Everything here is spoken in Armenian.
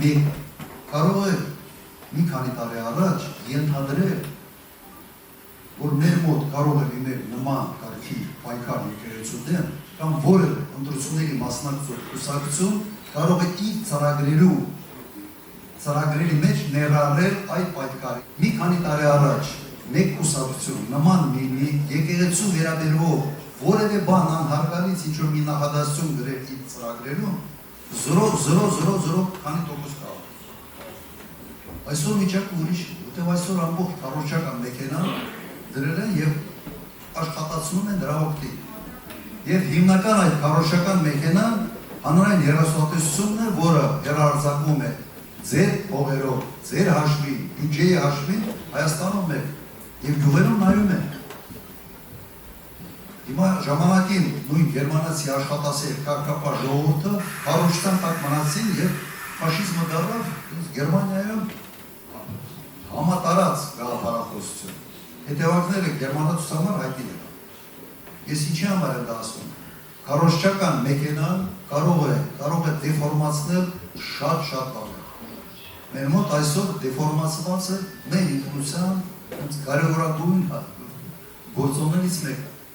մեկ կարող է մի քանի տարի առաջ ենթադրել, որ մեր մոտ կարող է լինել նման կարգի պայքար եկեղեցու դեմ, կամ որևէ ընտրությունների մասնակցող կուսակցություն կարող է իր ծրագրերի մեջ ներառել այդ պայքարը։ Մի քանի տարի առաջ մեկ կուսակցություն նման մի եկեղեցու վերաբերող որևէ բան անհարգալից ինչ-որ մի նախադասություն գրել իր ծրագրերում 0.000 քանի տոկոս կարող։ Այսօր վիճակը ուրիշ է, որտեղ այսօր ամբողջ քարոզչական մեքենան դրել են եւ աշխատացնում են դրա օգտին։ Եվ հիմնական այդ քարոզչական մեքենան հանրային հեռուստատեսությունն է, որը հեռարձակվում է ձեր հողերով, ձեր հաշվին, բյուջեի հաշվին Հայաստանում մեկ եւ գյուղերում նայում են։ Հիմա ժամանակին նույն գերմանացի աշխատասեր կարգապահ ժողովուրդը քարոզչության տակ մնացին եւ ֆաշիզմը դառավ Գերմանիայում համատարած գաղափարախոսություն։ Հետևանքները գերմանացուց համար հայտնի են։ Ես ինչի համար եմ դա ասում։ Քարոզչական մեքենան կարող է դեֆորմացնել շատ բաներ։ Մեր մոտ այսօր դեֆորմացված է մեր ինքնության կարևորագույն գործոններից մեկը։